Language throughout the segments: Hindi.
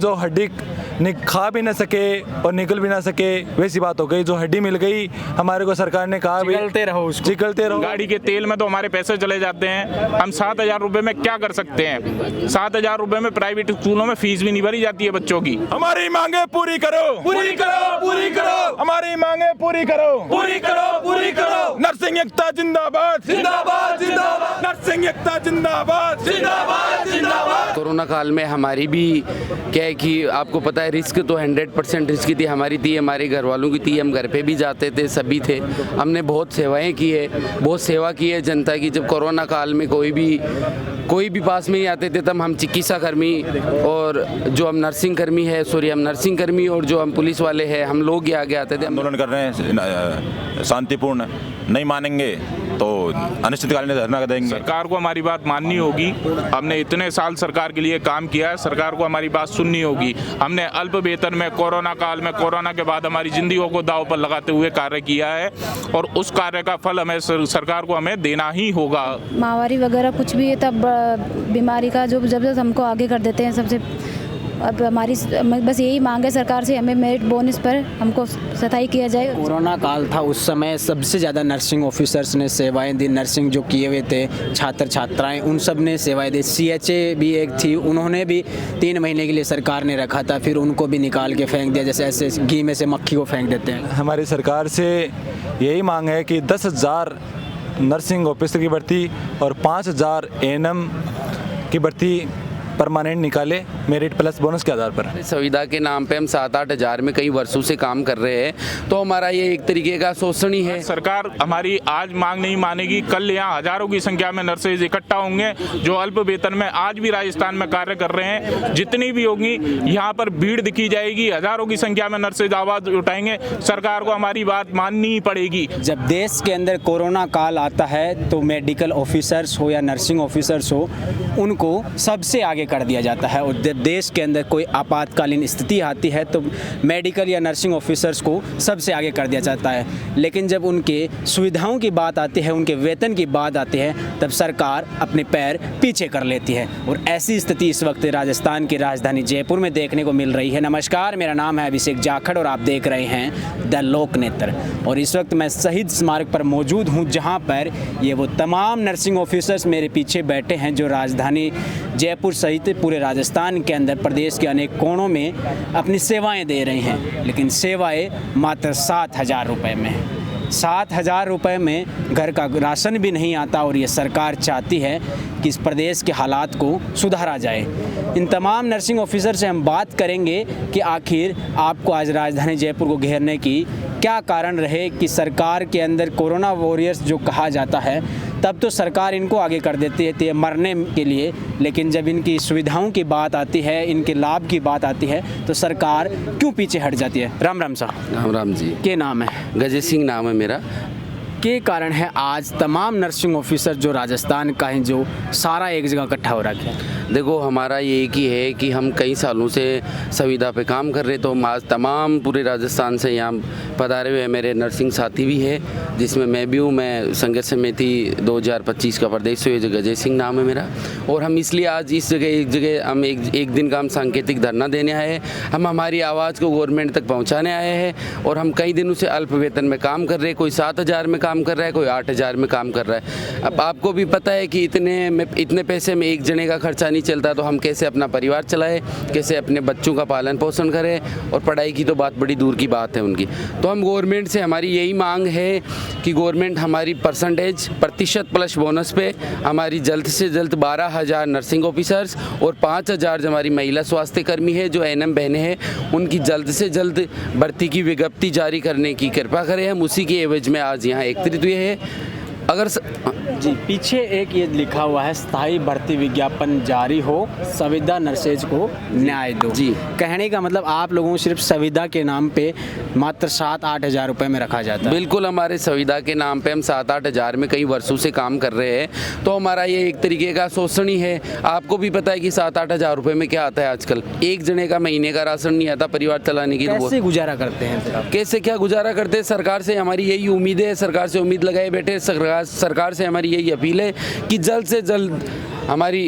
जो हड्डी खा भी ना सके और निकल भी ना सके वैसी बात हो गई। जो हड्डी मिल गई हमारे को सरकार ने कहा चिकलते रहो उसको। चिकलते रहो। गाड़ी के तेल में तो हमारे पैसे चले जाते हैं। हम 7,000 रुपए में क्या कर सकते हैं? 7,000 रुपए में प्राइवेट स्कूलों में फीस भी नहीं भरी जाती है बच्चों की। हमारी मांगे पूरी करो, पूरी करो, पूरी करो। हमारी मांगे पूरी करो, पूरी करो, पूरी करो। नर्सिंग एकता जिंदाबाद, जिंदाबाद, जिंदाबाद। नर्सिंग एकता जिंदाबाद, जिंदाबाद, जिंदाबाद। कोरोना काल में हमारी भी क्या है कि आपको पता है रिस्क तो 100% रिस्क थी, हमारी थी, हमारे घर वालों की थी। हम घर पे भी जाते थे, सभी थे। हमने बहुत सेवाएं की है, बहुत सेवा की है जनता की। जब कोरोना काल में कोई भी पास में ही आते थे तब हम चिकित्सा कर्मी और जो हम नर्सिंग कर्मी है हम नर्सिंग कर्मी और जो हम पुलिस वाले हैं हम लोग ही आगे आते थे। आंदोलन कर रहे हैं शांतिपूर्ण, नहीं मानेंगे तो अनिश्चितकालीन धरना देंगे। सरकार को हमारी बात माननी होगी। हमने इतने साल सरकार के लिए काम किया है, सरकार को हमारी बात सुननी होगी। हमने अल्प वेतन में कोरोना काल में, कोरोना के बाद हमारी जिंदगियों को दांव पर लगाते हुए कार्य किया है और उस कार्य का फल हमें सरकार को हमें देना ही होगा। महामारी वगैरह कुछ भी है तब बीमारी का जो जब हमको आगे कर देते हैं सबसे। अब हमारी बस यही मांग है सरकार से, हमें मेरिट बोनस पर हमको सताई किया जाए। कोरोना काल था, उस समय सबसे ज़्यादा नर्सिंग ऑफिसर्स ने सेवाएं दी। नर्सिंग जो किए हुए थे छात्र छात्राएं, उन सब ने सेवाएं दी। CHA भी एक थी, उन्होंने भी 3 महीने के लिए सरकार ने रखा था, फिर उनको भी निकाल के फेंक दिया, जैसे ऐसे घी में से मक्खी को फेंक देते हैं। हमारी सरकार से यही मांग है कि 10,000 नर्सिंग ऑफिसर की भर्ती और 5,000 ANM की भर्ती परमानेंट निकाले मेरिट प्लस बोनस के आधार पर। संविदा के नाम पे हम 7-8 हज़ार में कई वर्षों से काम कर रहे हैं, तो हमारा ये एक तरीके का शोषण ही है। सरकार हमारी आज मांग नहीं मानेगी, कल यहाँ हजारों की संख्या में नर्सेज इकट्ठा होंगे जो अल्प वेतन में आज भी राजस्थान में कार्य कर रहे हैं। जितनी भी होगी यहाँ पर भीड़ दिखी जाएगी, हजारों की संख्या में नर्सेज आवाज उठाएंगे। सरकार को हमारी बात माननी ही पड़ेगी। जब देश के अंदर कोरोना काल आता है तो मेडिकल ऑफिसर्स हो या नर्सिंग ऑफिसर्स हो, उनको सबसे आगे कर दिया जाता है। और जब देश के अंदर कोई आपातकालीन स्थिति आती है तो मेडिकल या नर्सिंग ऑफिसर्स को सबसे आगे कर दिया जाता है। लेकिन जब उनके सुविधाओं की बात आती है, उनके वेतन की बात आती है, तब सरकार अपने पैर पीछे कर लेती है। और ऐसी स्थिति इस वक्त राजस्थान की राजधानी जयपुर में देखने को मिल रही है। नमस्कार, मेरा नाम है अभिषेक जाखड़ और आप देख रहे हैं द लोकनेत्र। और इस वक्त मैं शहीद स्मारक पर मौजूद हूँ, जहाँ पर ये वो तमाम नर्सिंग ऑफिसर्स मेरे पीछे बैठे हैं जो राजधानी जयपुर सहित पूरे राजस्थान के अंदर प्रदेश के अनेक कोणों में अपनी सेवाएं दे रहे हैं। लेकिन सेवाएं मात्र 7,000 रुपये में, 7,000 रुपये में घर का राशन भी नहीं आता। और ये सरकार चाहती है कि इस प्रदेश के हालात को सुधारा जाए। इन तमाम नर्सिंग ऑफिसर से हम बात करेंगे कि आखिर आपको आज राजधानी जयपुर को घेरने की क्या कारण रहे कि सरकार के अंदर कोरोना वॉरियर्स जो कहा जाता है, तब तो सरकार इनको आगे कर देती है मरने के लिए, लेकिन जब इनकी सुविधाओं की बात आती है, इनके लाभ की बात आती है, तो सरकार क्यों पीछे हट जाती है? राम राम साहब। राम राम जी। क्या नाम है? गजेश सिंह नाम है मेरा। के कारण है आज तमाम नर्सिंग ऑफिसर जो राजस्थान का है जो सारा एक जगह इकट्ठा हो रखा है? देखो, हमारा ये एक ही है कि हम कई सालों से संविदा पे काम कर रहे, तो हम आज तमाम पूरे राजस्थान से यहाँ पधारे हुए मेरे नर्सिंग साथी भी है, जिसमें मैं भी हूँ। मैं संघर्ष समिति 2025 का प्रदेश हुए, जो गजेश सिंह नाम है मेरा। और हम इसलिए आज इस जगह एक जगह हम एक दिन का हम सांकेतिक धरना देने आए हैं। हम हमारी आवाज़ को गवर्नमेंट तक पहुँचाने आए हैं और हम कई दिनों से अल्प वेतन में काम कर रहे हैं। कोई 7,000 में काम कर रहा है, कोई 8,000 में काम कर रहा है। अब आपको भी पता है कि इतने पैसे में एक जने का खर्चा नहीं चलता, तो हम कैसे अपना परिवार चलाए, कैसे अपने बच्चों का पालन पोषण करें। और पढ़ाई की तो बात बड़ी दूर की बात है उनकी। तो हम गवर्नमेंट से हमारी यही मांग है कि गवर्नमेंट हमारी प्रतिशत प्लस बोनस पे हमारी जल्द से जल्द 12,000 नर्सिंग ऑफिसर्स और 5,000 जो हमारी महिला स्वास्थ्य कर्मी है, जो ANM बहनें हैं, उनकी जल्द से जल्द भर्ती की विज्ञप्ति जारी करने की कृपा करें। हम उसी के एवज में आज यहाँ एकत्रित हुए हैं। अगर जी, पीछे एक ये लिखा हुआ है, स्थायी भर्ती विज्ञापन जारी हो, संविदा नर्सेज को न्याय दो। जी, कहने का मतलब आप लोगों को सिर्फ संविदा के नाम पे मात्र 7-8 हज़ार रुपये में रखा जाता है? बिल्कुल, हमारे संविदा के नाम पे हम 7-8 हज़ार में कई वर्षों से काम कर रहे हैं, तो हमारा ये एक तरीके का शोषण ही है। आपको भी पता है कि 7-8 हज़ार रुपये में क्या आता है आजकल? एक जने का महीने का राशन नहीं आता परिवार चलाने की। कैसे गुजारा करते हैं? कैसे क्या गुजारा करते हैं? सरकार से हमारी यही उम्मीद है, सरकार से उम्मीद लगाए बैठे। सरकार से हमारी यही अपील है कि जल्द से जल्द हमारी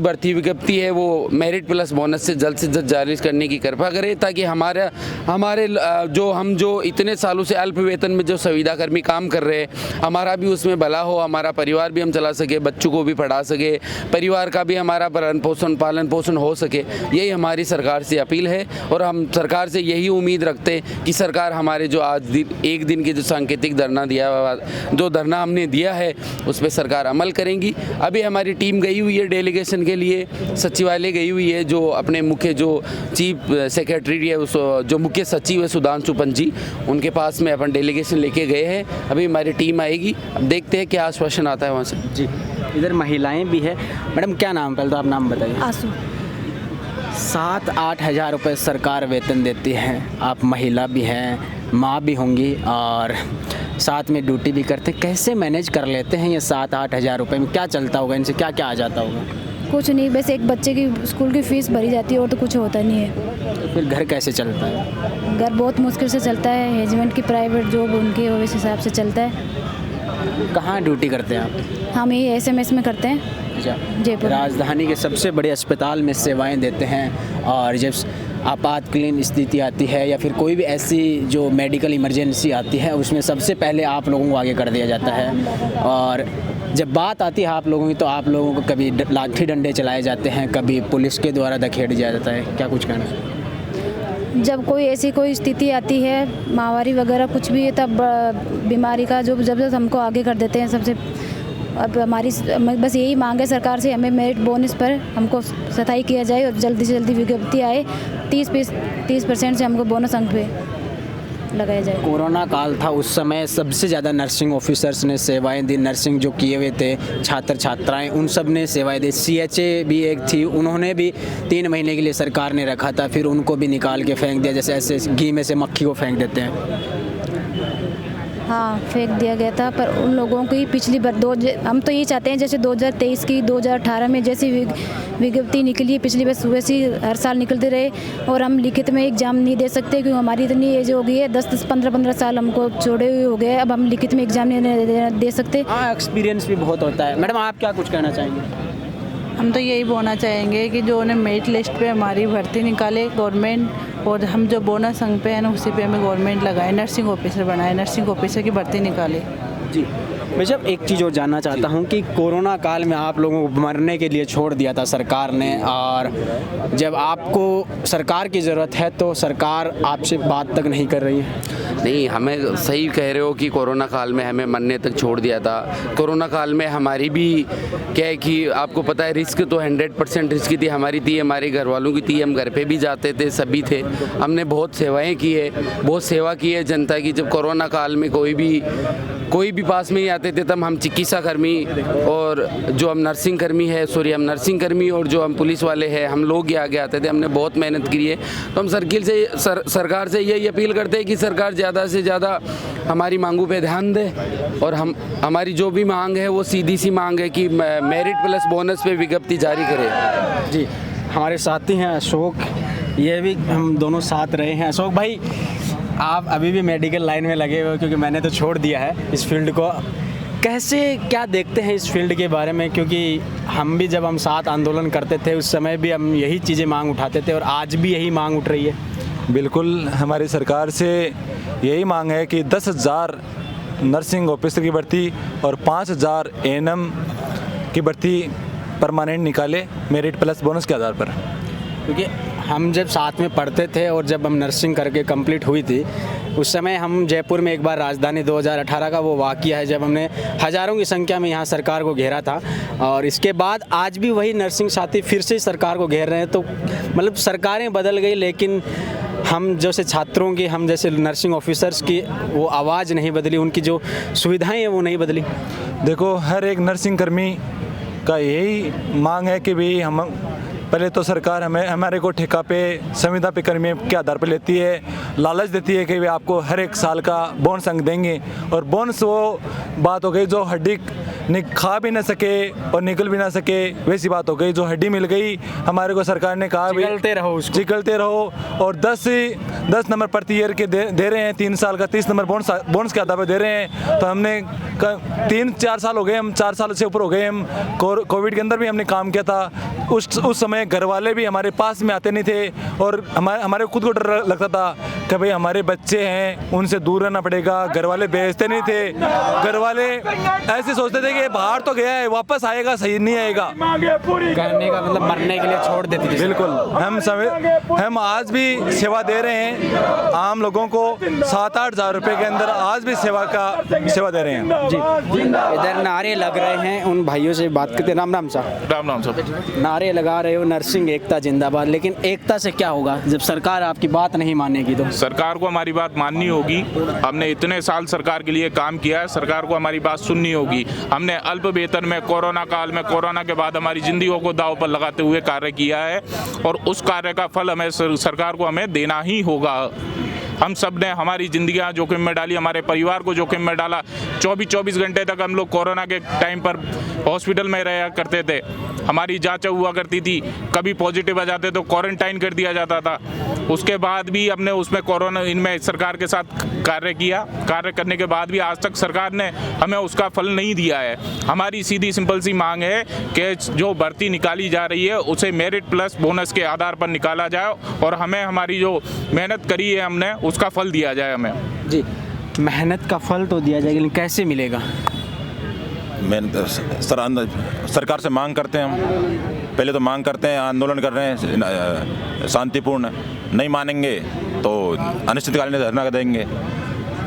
भर्ती विज्ञप्ति है वो मेरिट प्लस बोनस से जल्द जारी करने की कृपा करें, ताकि हमारे जो इतने सालों से अल्प वेतन में जो संविदा कर्मी काम कर रहे हैं, हमारा भी उसमें भला हो, हमारा परिवार भी हम चला सके, बच्चों को भी पढ़ा सके, परिवार का भी हमारा पालन पोषण हो सके। यही हमारी सरकार से अपील है और हम सरकार से यही उम्मीद रखते हैं कि सरकार हमारे जो आज एक दिन के जो सांकेतिक धरना हमने दिया है उस पर सरकार अमल करेंगी। अभी हमारी टीम गई हुई है डेलीगेशन के लिए, सचिवालय गई हुई है, जो अपने मुख्य जो चीफ सेक्रेटरी है, उस जो मुख्य सचिव है सुधांशु पंत जी, उनके पास में अपन डेलीगेशन लेके गए हैं। अभी हमारी टीम आएगी, अब देखते हैं क्या आश्वासन आता है वहाँ से। जी, इधर महिलाएं भी है। मैडम क्या नाम, पहले तो आप नाम बताइए। आंसू। 7-8 हज़ार रुपये सरकार वेतन देती है, आप महिला भी हैं, माँ भी होंगी और साथ में ड्यूटी भी करते, कैसे मैनेज कर लेते हैं ये 7-8 हज़ार रुपये में? क्या चलता होगा इनसे, क्या क्या आ जाता होगा? कुछ नहीं, बस एक बच्चे की स्कूल की फ़ीस भरी जाती है और तो कुछ होता नहीं है। तो फिर घर कैसे चलता है? घर बहुत मुश्किल से चलता है, हस्बैंड की प्राइवेट जॉब उनकी उस हिसाब से चलता है। कहाँ ड्यूटी करते हैं आप? हम ये SMS में करते हैं, जयपुर। राजधानी के सबसे बड़े अस्पताल में सेवाएं देते हैं और जब आपातकालीन स्थिति आती है या फिर कोई भी ऐसी जो मेडिकल इमरजेंसी आती है, उसमें सबसे पहले आप लोगों को आगे कर दिया जाता है। और जब बात आती है आप लोगों की, तो आप लोगों को कभी लाठी डंडे चलाए जाते हैं, कभी पुलिस के द्वारा धकेल दिया जाता है, क्या कुछ कहना है? जब कोई ऐसी कोई स्थिति आती है, महामारी वगैरह कुछ भी है, तब बीमारी का जब हमको आगे कर देते हैं सबसे। अब हमारी बस यही मांग है सरकार से, हमें मेरिट बोनस पर हमको सताई किया जाए और जल्दी से जल्दी विज्ञप्ति आए, 30% से हमको बोनस अंक पे लगाया जाए। कोरोना काल था, उस समय सबसे ज़्यादा नर्सिंग ऑफिसर्स ने सेवाएं दी, नर्सिंग जो किए हुए थे छात्र छात्राएं, उन सब ने सेवाएं दी। CHA भी एक थी, उन्होंने भी 3 महीने के लिए सरकार ने रखा था, फिर उनको भी निकाल के फेंक दिया, जैसे ऐसे घी में से मक्खी को फेंक देते हैं। हाँ, फेंक दिया गया था, पर उन लोगों की पिछली बार हम तो ये चाहते हैं जैसे 2023 की 2018 में जैसी विज्ञप्ति निकली, पिछली बार सुबह से हर साल निकलते रहे और हम लिखित में एग्ज़ाम नहीं दे सकते क्योंकि हमारी इतनी एज हो गई है, 10-10, 15-15 साल हमको छोड़े हुए हो गए, अब हम लिखित में एग्ज़ाम नहीं दे सकते। हाँ, एक्सपीरियंस भी बहुत होता है। मैडम आप क्या कुछ कहना चाहेंगे? हम तो यही बोलना चाहेंगे कि जो उन्हें मेरिट लिस्ट पे हमारी भर्ती निकाले गवर्नमेंट, और हम जो बोनस अंक पे है ना उसी पे हमें गवर्नमेंट लगाए, नर्सिंग ऑफिसर बनाए, नर्सिंग ऑफिसर की भर्ती निकाले। जी, मैं जब एक चीज़ और जानना चाहता हूँ कि कोरोना काल में आप लोगों को मरने के लिए छोड़ दिया था सरकार ने, और जब आपको सरकार की ज़रूरत है तो सरकार आपसे बात तक नहीं कर रही है। नहीं, हमें सही कह रहे हो कि कोरोना काल में हमें मरने तक छोड़ दिया था। कोरोना काल में हमारी भी क्या है कि आपको पता है रिस्क तो 100% रिस्क थी, हमारी थी, हमारे घर वालों की थी, हम घर पे भी जाते थे, सभी थे, हमने बहुत सेवाएं की है, बहुत सेवा की है जनता की। जब कोरोना काल में कोई भी पास में ही आते थे तब हम चिकित्सा कर्मी और जो हम नर्सिंग कर्मी और जो हम पुलिस वाले हैं, हम लोग ही आगे आते थे, हमने बहुत मेहनत की है। तो हम सरकार से यही अपील करते हैं कि सरकार ज़्यादा से ज़्यादा हमारी मांगों पे ध्यान दे और हमारी जो भी मांग है वो सीधी सी मांग है कि मेरिट प्लस बोनस पे विज्ञप्ति जारी करे। जी, हमारे साथी हैं अशोक, ये भी हम दोनों साथ रहे हैं। अशोक भाई, आप अभी भी मेडिकल लाइन में लगे हुए हो, क्योंकि मैंने तो छोड़ दिया है इस फील्ड को। कैसे क्या देखते हैं इस फील्ड के बारे में, क्योंकि हम भी जब हम साथ आंदोलन करते थे उस समय भी हम यही चीज़ें मांग उठाते थे और आज भी यही मांग उठ रही है। बिल्कुल, हमारी सरकार से यही मांग है कि 10,000 नर्सिंग ऑफिसर की भर्ती और 5,000 ANM की भर्ती परमानेंट निकाले मेरिट प्लस बोनस के आधार पर। क्योंकि हम जब साथ में पढ़ते थे और जब हम नर्सिंग करके कंप्लीट हुई थी उस समय हम जयपुर में एक बार राजधानी 2018 का वो वाक़या है जब हमने हज़ारों की संख्या में यहाँ सरकार को घेरा था, और इसके बाद आज भी वही नर्सिंग साथी फिर से सरकार को घेर रहे हैं। तो मतलब सरकारें बदल गई, लेकिन हम जैसे छात्रों की, हम जैसे नर्सिंग ऑफिसर्स की वो आवाज़ नहीं बदली, उनकी जो सुविधाएं हैं वो नहीं बदली। देखो, हर एक नर्सिंग कर्मी का यही मांग है कि भाई हम पहले तो सरकार हमारे को ठेका पे संविदा पे कर्मी के आधार पर लेती है, लालच देती है कि वे आपको हर एक साल का बोनस अंक देंगे, और बोनस वो बात हो गई जो हड्डी खा भी ना सके और निकल भी ना सके, वैसी बात हो गई। जो हड्डी मिल गई, हमारे को सरकार ने कहा चिकलते रहो, और 10 नंबर प्रति ईयर के दे रहे हैं, 3 साल का 30 नंबर बोनस के आधार पर दे रहे हैं। तो हमने 3-4 साल हो गए, हम 4 साल से ऊपर हो गए। हम कोविड के अंदर भी हमने काम किया था। उस समय घर वाले भी हमारे पास में आते नहीं थे और हमारे खुद को डर लगता था कि भाई हमारे बच्चे हैं, उनसे दूर रहना पड़ेगा। घर वाले भेजते नहीं थे। घर वाले ऐसे सोचते थे कि बाहर तो गया है, वापस आएगा सही नहीं आएगा, कहने का मतलब मरने के लिए छोड़ देते थे। बिल्कुल। हम आज भी सेवा दे रहे हैं आम लोगों को 7-8 हज़ार रुपए के अंदर, आज भी सेवा दे रहे हैं जी। इधर नारे लग रहे हैं, उन भाइयों से बात करते हैं। राम राम साहब। राम राम साहब। नारे लगा रहे हो नर्सिंग एकता जिंदाबाद, लेकिन एकता से क्या होगा जब सरकार आपकी बात नहीं मानेगी? तो सरकार को हमारी बात माननी होगी। हमने इतने साल सरकार के लिए काम किया है, सरकार को हमारी बात सुननी होगी। हमने अल्प वेतन में कोरोना काल में, कोरोना के बाद हमारी जिंदगियों को दांव पर लगाते हुए कार्य किया है और उस कार्य का फल हमें सरकार को हमें देना ही होगा। हम सब ने हमारी ज़िंदगियां जोखिम में डाली, हमारे परिवार को जोखिम में डाला। 24 घंटे तक हम लोग कोरोना के टाइम पर हॉस्पिटल में रहा करते थे। हमारी जांच हुआ करती थी, कभी पॉजिटिव आ जाते तो क्वारंटाइन कर दिया जाता था। उसके बाद भी हमने उसमें कोरोना इनमें सरकार के साथ कार्य किया। कार्य करने के बाद भी आज तक सरकार ने हमें उसका फल नहीं दिया है। हमारी सीधी सिंपल सी मांग है कि जो भर्ती निकाली जा रही है उसे मेरिट प्लस बोनस के आधार पर निकाला जाए और हमें हमारी जो मेहनत करी है हमने उसका फल दिया जाए। हमें जी मेहनत का फल तो दिया जाएगा, लेकिन कैसे मिलेगा? सरकार से मांग करते हैं। हम पहले तो मांग करते हैं, आंदोलन कर रहे हैं शांतिपूर्ण। नहीं मानेंगे तो अनिश्चितकालीन धरना देंगे।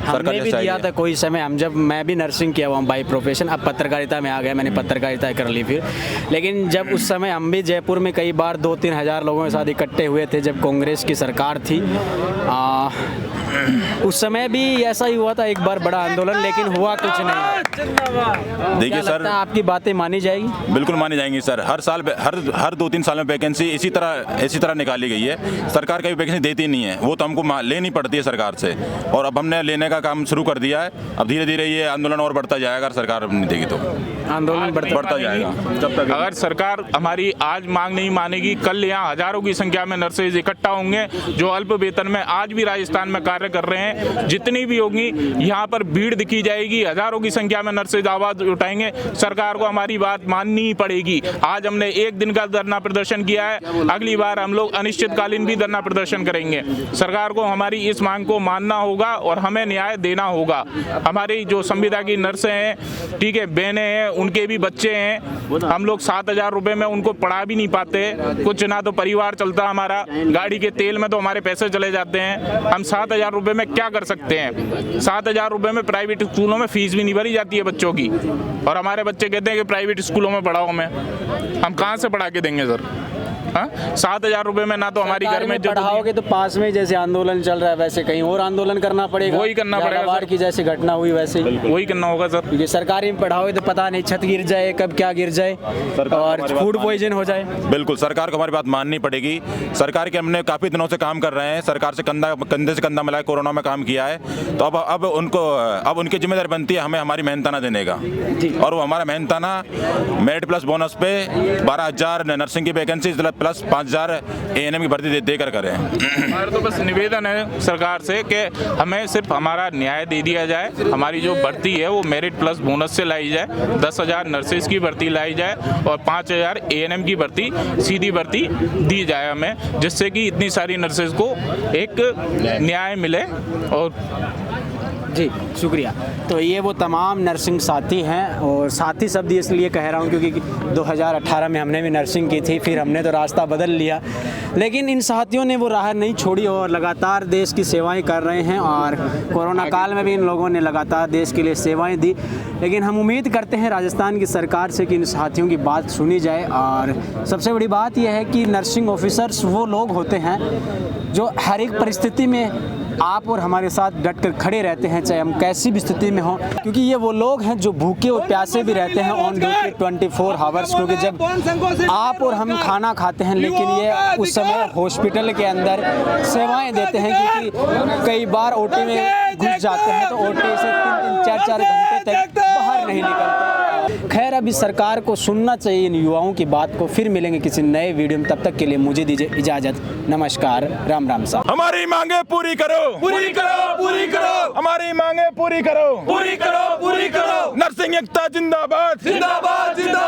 हमने भी दिया था कोई समय, मैं भी नर्सिंग किया हुआ हूँ बाई प्रोफेशन, अब पत्रकारिता में आ गया, मैंने पत्रकारिता कर ली फिर। लेकिन जब उस समय हम भी जयपुर में कई बार 2-3 हज़ार लोगों के साथ इकट्ठे हुए थे जब कांग्रेस की सरकार थी। उस समय भी ऐसा ही हुआ था, एक बार बड़ा आंदोलन, लेकिन हुआ कुछ नहीं। देखिए सर, आपकी बातें मानी जाएगी? बिल्कुल मानी जाएंगी सर। हर साल हर 2-3 साल में वैकेंसी इसी तरह निकाली गई है। सरकार कभी वैकेंसी देती नहीं है, वो तो हमको लेनी पड़ती है सरकार से, और अब हमने लेने का काम शुरू कर दिया है। अब धीरे धीरे ये आंदोलन और बढ़ता जाएगा। अगर सरकार नहीं देगी तो आंदोलन बढ़ता जाएगा। जब तक अगर सरकार हमारी आज मांग नहीं मानेगी, कल यहाँ हजारों की संख्या में नर्सेज इकट्ठा होंगे जो अल्प वेतन में आज भी राजस्थान में कार्य कर रहे हैं। जितनी भी होगी यहाँ पर भीड़ दिखी जाएगी, हजारों की संख्या में नर्सेज आवाज उठाएंगे। सरकार को हमारी बात माननी ही पड़ेगी। आज हमने 1 दिन का धरना प्रदर्शन किया है, अगली बार हम लोग अनिश्चितकालीन भी धरना प्रदर्शन करेंगे। सरकार को हमारी इस मांग को मानना होगा और हमें न्याय देना होगा। हमारी जो संविदा की नर्सें हैं, ठीक है, बहनें हैं, उनके भी बच्चे हैं। हम लोग 7,000 रुपए में उनको पढ़ा भी नहीं पाते। कुछ ना तो परिवार चलता हमारा, गाड़ी के तेल में तो हमारे पैसे चले जाते हैं। हम 7,000 रुपए में क्या कर सकते हैं? 7,000 रुपए में प्राइवेट स्कूलों में फीस भी नहीं भरी जाती है बच्चों की, और हमारे बच्चे कहते हैं कि प्राइवेट स्कूलों में पढ़ाओ। हम कहाँ से पढ़ा के देंगे सर? 7,000 रुपए में ना तो हमारी घर में पढ़ाओगे तो पास में जैसे आंदोलन चल रहा है वैसे कहीं और आंदोलन करना पड़ेगा। वही करना पड़ेगा, बाढ़ की जैसे घटना हुई वैसे वही करना होगा सर। क्योंकि सरकारी में पढ़ाओगे तो पता नहीं छत गिर जाए, कब क्या गिर जाए और फूड पॉइजन हो जाए। बिल्कुल सरकार को हमारी बात माननी पड़ेगी। सरकार के हमने काफ़ी दिनों से काम कर रहे हैं, सरकार से कंधे से कंधा मिलाए कोरोना में काम किया है। तो अब उनकी जिम्मेदारी बनती है हमें हमारी मेहनताना देने का, और वो हमारा मेहनताना मेरिट प्लस बोनस पे 12,000 नर्सिंग की वैकेंसी प्लस 5,000 ANM की भर्ती देकर करें। हमारा तो बस निवेदन है सरकार से कि हमें सिर्फ हमारा न्याय दे दिया जाए। हमारी जो भर्ती है वो मेरिट प्लस बोनस से लाई जाए। 10,000 नर्सेज की भर्ती लाई जाए और 5,000 ANM की भर्ती, सीधी भर्ती दी जाए हमें, जिससे कि इतनी सारी नर्सेज को एक न्याय मिले। और जी शुक्रिया। तो ये वो तमाम नर्सिंग साथी हैं, और साथी शब्द इसलिए कह रहा हूँ क्योंकि 2018 में हमने भी नर्सिंग की थी, फिर हमने तो रास्ता बदल लिया, लेकिन इन साथियों ने वो राह नहीं छोड़ी और लगातार देश की सेवाएं कर रहे हैं। और कोरोना काल में भी इन लोगों ने लगातार देश के लिए सेवाएं दी। लेकिन हम उम्मीद करते हैं राजस्थान की सरकार से कि इन साथियों की बात सुनी जाए। और सबसे बड़ी बात यह है कि नर्सिंग ऑफिसर्स वो लोग होते हैं जो हर एक परिस्थिति में आप और हमारे साथ डट कर खड़े रहते हैं, चाहे हम कैसी भी स्थिति में हों, क्योंकि ये वो लोग हैं जो भूखे और प्यासे भी रहते हैं ऑन ड्यूटी 24 आवर्स। क्योंकि जब आप और हम खाना खाते हैं, लेकिन ये उस समय हॉस्पिटल के अंदर सेवाएं देते हैं, क्योंकि कई बार ओटी में घुस जाते हैं तो ओटी से 3-4 घंटे तक बाहर नहीं निकलते। खैर अब इस सरकार को सुनना चाहिए इन युवाओं की बात को। फिर मिलेंगे किसी नए वीडियो में, तब तक के लिए मुझे दीजिए इजाजत। नमस्कार, राम राम साहब। हमारी मांगे पूरी करो, पूरी करो, पूरी करो, हमारी मांगे पूरी करो, पूरी करो, पूरी करो। नर्सिंग एकता जिंदाबाद, जिंदाबाद, जिंदाबाद।